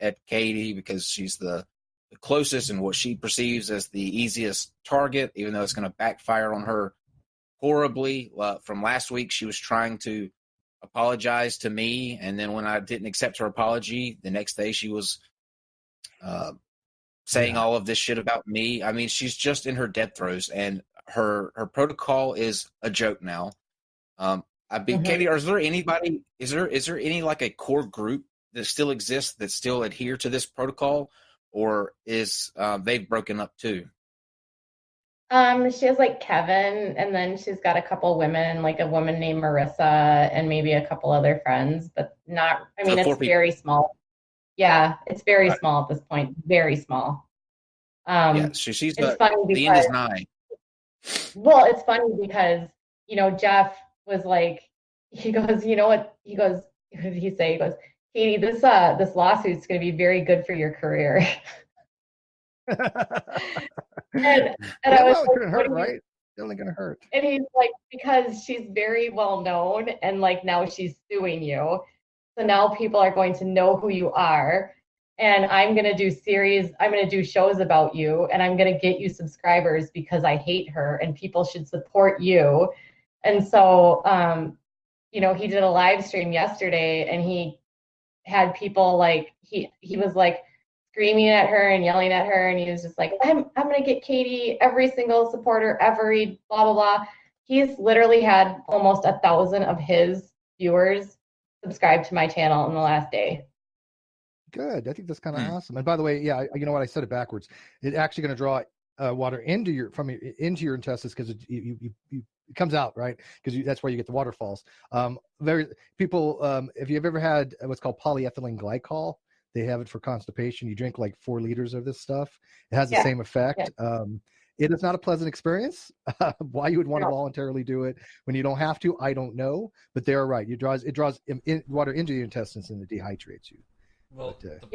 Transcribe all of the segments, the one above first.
at Katie because she's the closest and what she perceives as the easiest target, even though it's going to backfire on her horribly. From last week, she was trying to apologize to me, and then when I didn't accept her apology, the next day she was saying all of this shit about me. I mean, she's just in her death throes, and her protocol is a joke now. Katie, is there anybody? Is there any like a core group that still exists that still adhere to this protocol, or is they've broken up too? She has like Kevin, and then she's got a couple women, like a woman named Marissa, and maybe a couple other friends, but not. I mean, it's very small. Yeah, it's very small at this point. Very small. Yeah, she's it's funny because, the end is nigh. Well, it's funny because Jeff was like, he goes, you know what? He goes, what did he say? He goes, Katie, this lawsuit's going to be very good for your career. and I was like, couldn't hurt, right? It's only gonna hurt. And he's like, because she's very well known, and like now she's suing you, so now people are going to know who you are, and I'm gonna do shows about you, and I'm gonna get you subscribers because I hate her, and people should support you. And so, he did a live stream yesterday, and he had people like he was like screaming at her and yelling at her, and he was just like, I'm gonna get Katie every single supporter, every blah blah blah. He's literally had almost 1,000 of his viewers subscribe to my channel in the last day. Good. I think that's kind of awesome. And by the way, yeah, you know what? I said it backwards. It's actually going to draw water into your intestines because it comes out, right? Because that's where you get the waterfalls. If you've ever had what's called polyethylene glycol, they have it for constipation. You drink like 4 liters of this stuff. It has the same effect. Yeah. It is not a pleasant experience. Why you would want to voluntarily do it when you don't have to, I don't know. But they're right. It draws water into your intestines and it dehydrates you. Well, but,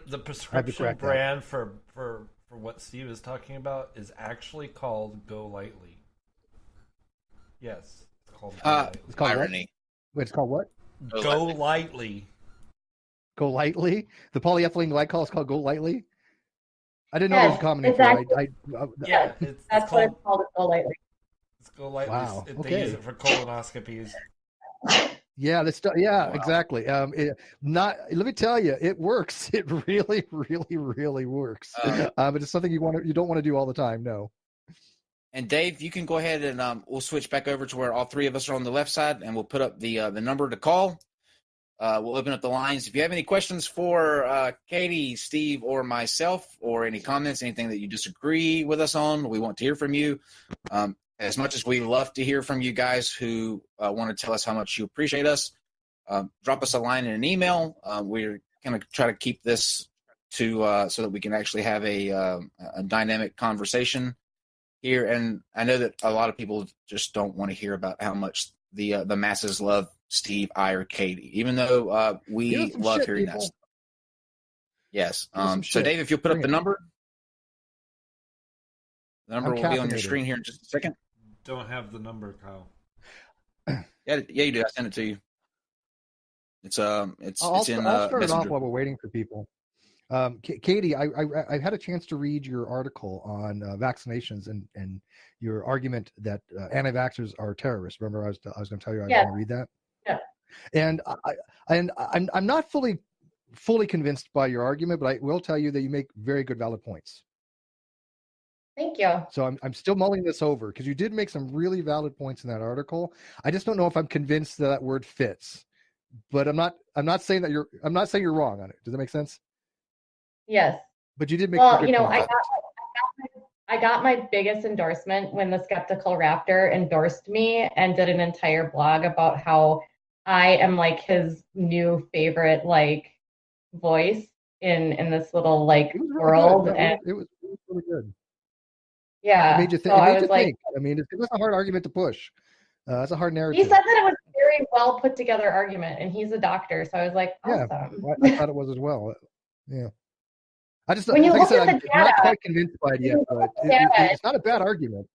the prescription brand for what Steve is talking about is actually called Go Lightly. Yes, it's called Go Lightly. It's called irony. Wait, it's called what? Go Lightly. Go Lightly? The polyethylene glycol is called Go Lightly? I didn't know there was a common name for it. That's what it's called. Go Lightly. It's Go Lightly. Wow. They use it for colonoscopies. Yeah, exactly. Let me tell you, it works. It really, really, really works. But it's something you don't want to do all the time. No. And Dave, you can go ahead and we'll switch back over to where all three of us are on the left side, and we'll put up the number to call. We'll open up the lines. If you have any questions for Katie, Steve, or myself, or any comments, anything that you disagree with us on, we want to hear from you. As much as we love to hear from you guys who want to tell us how much you appreciate us, drop us a line in an email. We're going to try to keep this so that we can actually have a dynamic conversation here. And I know that a lot of people just don't want to hear about how much the masses love Steve, I, or Katie, even though we love hearing that stuff. Yes. So Dave, if you'll put up the number. The number will be on your screen here in just a second. Don't have the number, Kyle. Yeah, you do. I sent it to you. I'll start it off while we're waiting for people. Katie, I had a chance to read your article on vaccinations and your argument that anti-vaxxers are terrorists. Remember, I was going to tell you I was going to read that. Yeah. And I'm not fully convinced by your argument, but I will tell you that you make very good, valid points. Thank you. So I'm still mulling this over because you did make some really valid points in that article. I just don't know if I'm convinced that word fits. But I'm not saying that I'm not saying you're wrong on it. Does that make sense? Yes. But you did make I got my biggest endorsement when the Skeptical Raptor endorsed me and did an entire blog about how I am like his new favorite like voice in this little like world. Good. And it was really good. Yeah. It made you think. So it made you think. I mean, it's a hard argument to push. It's a hard narrative. He said that it was a very well put together argument, and he's a doctor, so I was like, awesome. Yeah, I thought it was as well. Yeah. I just, when you like look I said, at the I'm data, not quite convinced by it yet, but it's not a bad argument.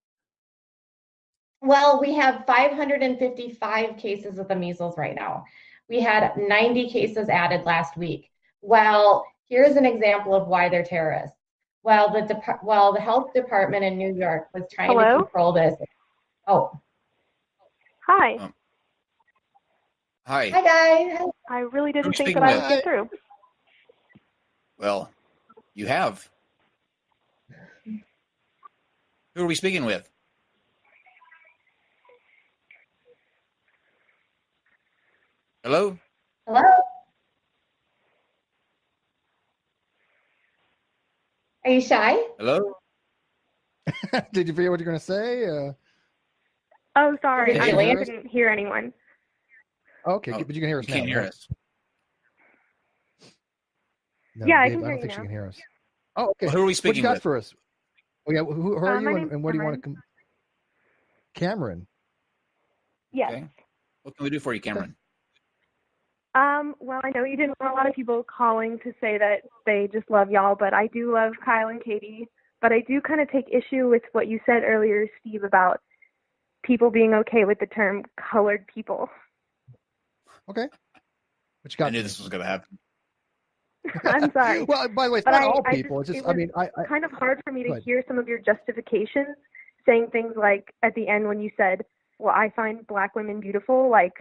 Well, we have 555 cases of the measles right now. We had 90 cases added last week. Well, Here's an example of why they're terrorists. While the health department in New York was trying to control this. Oh. Hi. Hi. Hi, guys. I really didn't think that I would get through. Well, you have. Who are we speaking with? Hello? Hello? Are you shy? Hello? Did you figure what you're going to say? Oh, sorry. I Jillian? couldn't hear anyone. Okay, but you can hear us now. Can't hear us. No, Yeah, I Dave, can I hear don't think you she now. can hear us. Oh, okay. Well, who are we What you speaking got with? for us? Oh, yeah. Who are my you name's and what do you want Cameron. to Cameron. Yes. Okay. What can we do for you, Cameron? Well, I know you didn't want a lot of people calling to say that they just love y'all, but I do love Kyle and Katie. But I do kind of take issue with what you said earlier, Steve, about people being okay with the term colored people. Okay. What you got? I knew this was going to happen. I'm sorry. Well, by the way, it's But not all people. It It's was I kind of hard for me go to ahead. hear some of your justifications, saying things like at the end when you said, well, I find black women beautiful, like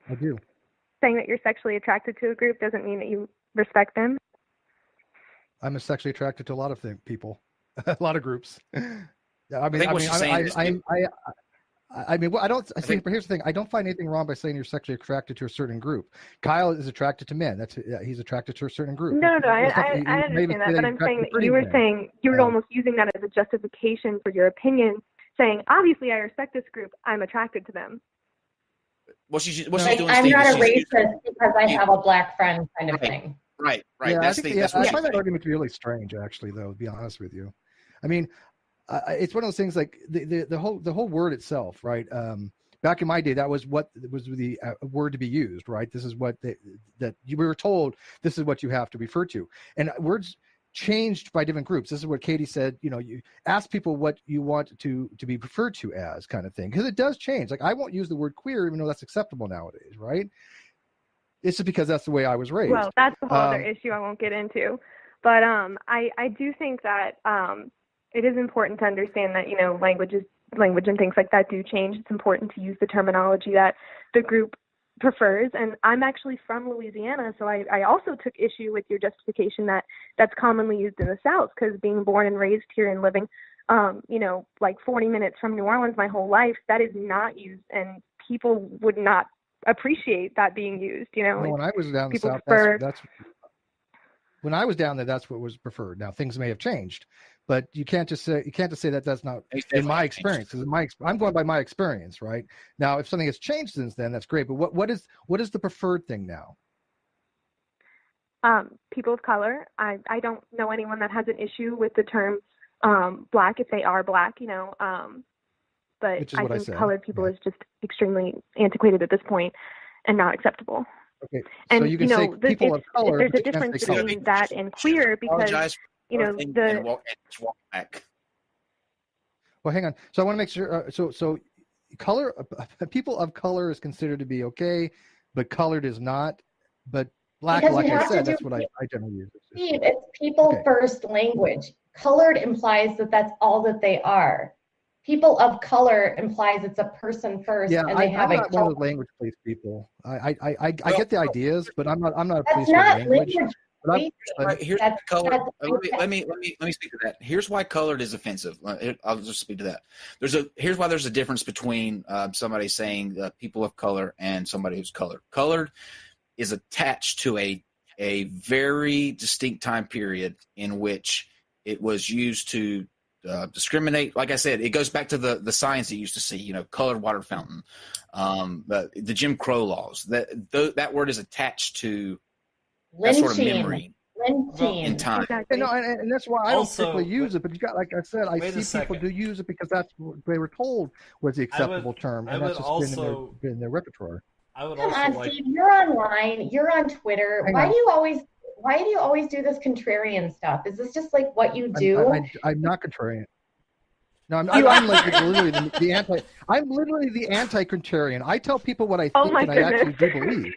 I do. saying that you're sexually attracted to a group doesn't mean that you respect them. I'm sexually attracted to a lot of people, a lot of groups. Yeah, I think what she's saying is I don't. I think, but here's the thing: I don't find anything wrong by saying you're sexually attracted to a certain group. Kyle is attracted to men. He's attracted to a certain group. No, I He understand that, but I'm saying that pretty you were men. saying you were almost using that as a justification for your opinion, saying obviously I respect this group, I'm attracted to them. What she's doing, Like, Steve, I'm not is a she's- racist because I have a black friend kind of thing. Right. Yeah, That's I what find that argument to be really strange, actually. Though, to be honest with you, I mean, it's one of those things like the whole word itself, right? Back in my day, that was what was the word to be used, right? This is what that we were told. This is what you have to refer to, and words changed by different groups. This is what Katie said. You ask people what you want to be referred to as, kind of thing, because it does change. Like I won't use the word queer, even though that's acceptable nowadays, right? It's just because that's the way I was raised. Well, that's a whole other issue I won't get into. But I do think that it is important to understand that, language and things like that do change. It's important to use the terminology that the group prefers. And I'm actually from Louisiana, so I also took issue with your justification that that's commonly used in the South, because being born and raised here and living, like 40 minutes from New Orleans my whole life, that is not used, and people would not appreciate that being used. No, when I was down the South, that's when I was down there, that's what was preferred. Now things may have changed, but you can't just say that that's not in my experience. Because I'm going by my experience, right? Now, if something has changed since then, that's great. But what is the preferred thing now? People of color. I don't know anyone that has an issue with the term black if they are black, but I think colored people is just extremely antiquated at this point and not acceptable. Okay, and so you can say people of color. There's a difference between that and queer, because walk back. Well, hang on. So I want to make sure. So color, people of color is considered to be okay, but colored is not. But black, because like I said, that's what I generally use. Steve, it's people first language. Colored implies that that's all that they are. People of color implies it's a person first, and they have I'm not one of those language police people. I get the ideas, but I'm not a police language. Here's color. Let me speak to that. Here's why colored is offensive. I'll just speak to that. Here's why there's a difference between somebody saying people of color and somebody who's colored. Colored is attached to a very distinct time period in which it was used to discriminate. Like I said, it goes back to the signs that you used to see, colored water fountain, the Jim Crow laws. That word is attached to that sort of memory in time. Exactly. And that's why I don't particularly use it. But you got, like I said, I see people do use it because that's what they were told was the acceptable term, and that's just been in their repertoire. Come on, Steve. You're online. You're on Twitter. Why do you always do this contrarian stuff? Is this just like what you do? I'm not contrarian. No, I'm like literally the anti. I'm literally the anti-contrarian. I tell people what I think, and I actually do believe.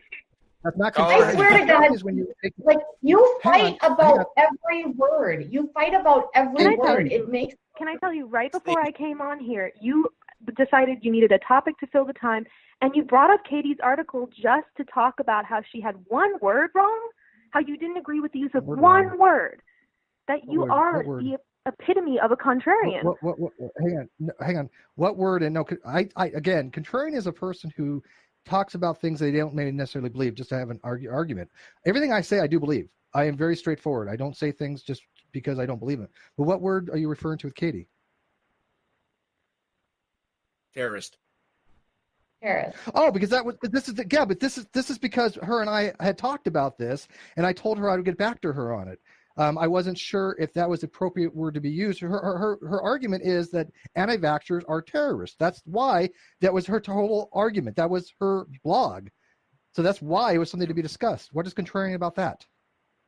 That's not Caller. I swear to God, is when you take, like you fight hang on. about every word. You fight about every Can I tell word. you? It makes Can I tell you, right before I came on here, you decided you needed a topic to fill the time, and you brought up Katie's article just to talk about how she had one word wrong, how you didn't agree with the use of one word, that you are the epitome of a contrarian. Hang on. What word? And no, again, contrarian is a person who talks about things they don't maybe necessarily believe just to have an argument. Everything I say, I do believe. I am very straightforward. I don't say things just because I don't believe it. But what word are you referring to with Katie? Terrorist. Oh, because this is because her and I had talked about this, and I told her I would get back to her on it. I wasn't sure if that was the appropriate word to be used. Her argument is that anti-vaxxers are terrorists. That's why that was her total argument. That was her blog. So that's why it was something to be discussed. What is contrarian about that?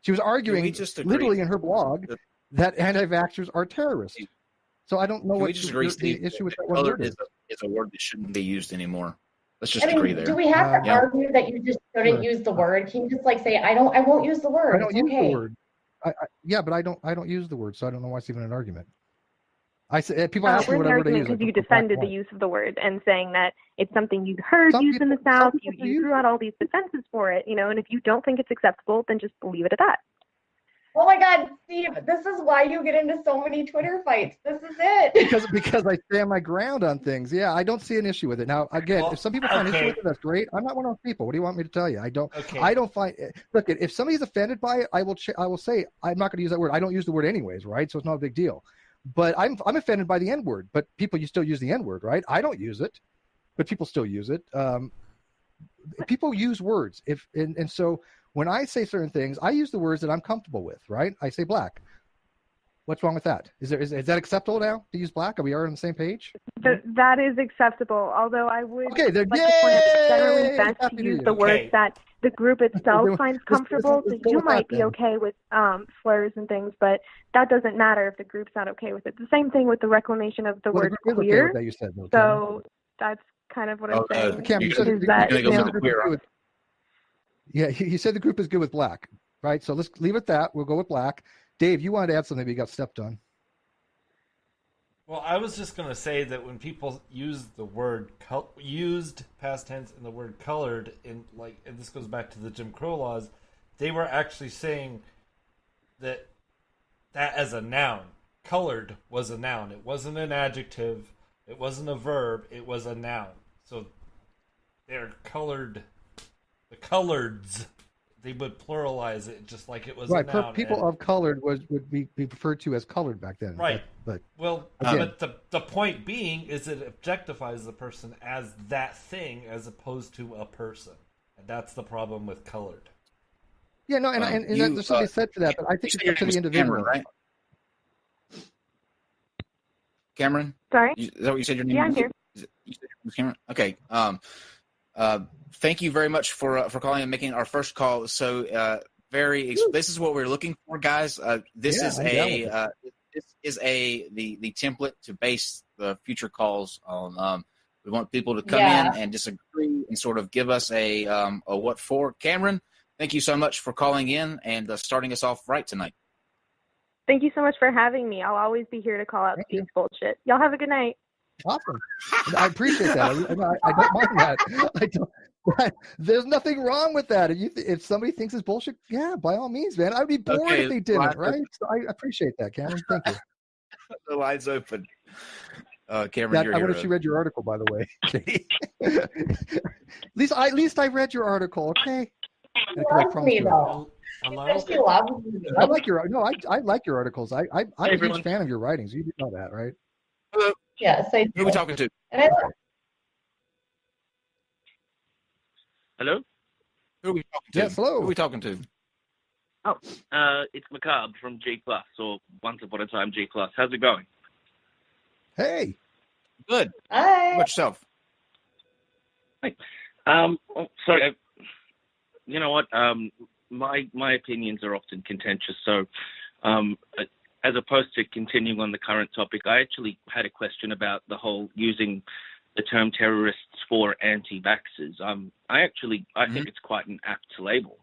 She was arguing literally in her blog that anti-vaxxers are terrorists. So I don't know what the issue with that one word is. It's a word that shouldn't be used anymore. Let's just agree there. Do we have to argue that you just shouldn't use the word? Can you just like say, I won't use the word. I don't use the word. But I don't use the word, so I don't know why it's even an argument. I say people ask me what word I use. Because you defended the use of the word and saying that it's something you heard used in the South. You threw out all these defenses for it, and if you don't think it's acceptable, then just leave it at that. Oh my God, Steve, this is why you get into so many Twitter fights. This is it. Because I stand my ground on things. Yeah, I don't see an issue with it. Now, again, if some people find issue with it, that's great. I'm not one of those people. What do you want me to tell you? I don't find. Look, if somebody's offended by it, I will say I'm not going to use that word. I don't use the word anyways, right? So it's not a big deal. But I'm offended by the N word. But you still use the N word, right? I don't use it, but people still use it. People use words. And so. When I say certain things, I use the words that I'm comfortable with, right? I say black. What's wrong with that? Is that acceptable now to use black? Are we on the same page? That is acceptable, although I would like to point out it's generally best to use the words that the group itself finds comfortable. So you might be okay with slurs and things, but that doesn't matter if the group's not okay with it. The same thing with the reclamation of the word queer. Okay that you said, so that's kind of what I'm saying. Cam, you said yeah, he said the group is good with black, right? So let's leave it at that. We'll go with black. Dave, you wanted to add something, but you got stepped on. Well, I was just going to say that when people use the word used past tense and the word colored and this goes back to the Jim Crow laws, they were actually saying that as a noun. Colored was a noun. It wasn't an adjective. It wasn't a verb. It was a noun. So they're colored. The coloreds, they would pluralize it just like it was a noun. People of colored would be referred to as colored back then. Right. But the point being is it objectifies the person as that thing as opposed to a person. And that's the problem with colored. Yeah, no, and there's something said for that, but I think it's up to the individual. Cameron, right? Cameron? Sorry? Is that what you said your name was? Yeah, I'm here. You said your name was Cameron? Okay. Thank you very much for calling and making our first call. So this is what we're looking for, guys. This is the template to base the future calls on. We want people to come in and disagree and sort of give us a what for. Cameron, thank you so much for calling in and starting us off right tonight. Thank you so much for having me. I'll always be here to call out Steve's bullshit. Y'all have a good night. Awesome. I appreciate that. I don't mind that. There's nothing wrong with that. If somebody thinks it's bullshit, yeah, by all means, man. I'd be bored if they didn't, right? So I appreciate that, Cameron. Thank you. The line's open. Cameron, I wonder if she read your article, by the way. at least I read your article, okay? She loves me, though. She loves me. I like your articles. I'm a huge fan of your writings. You know that, right? Hello. Yes, I do. Who are we talking to? Hello? Who are we talking to? Yes, hello. Who are we talking to? Oh, it's Macabre from G+, or Once Upon a Time G+. How's it going? Hey. Good. Hi. How about yourself? Hey. Sorry. You know what? My opinions are often contentious, so as opposed to continuing on the current topic, I actually had a question about the whole using the term terrorists for anti-vaxxers. I think it's quite an apt label.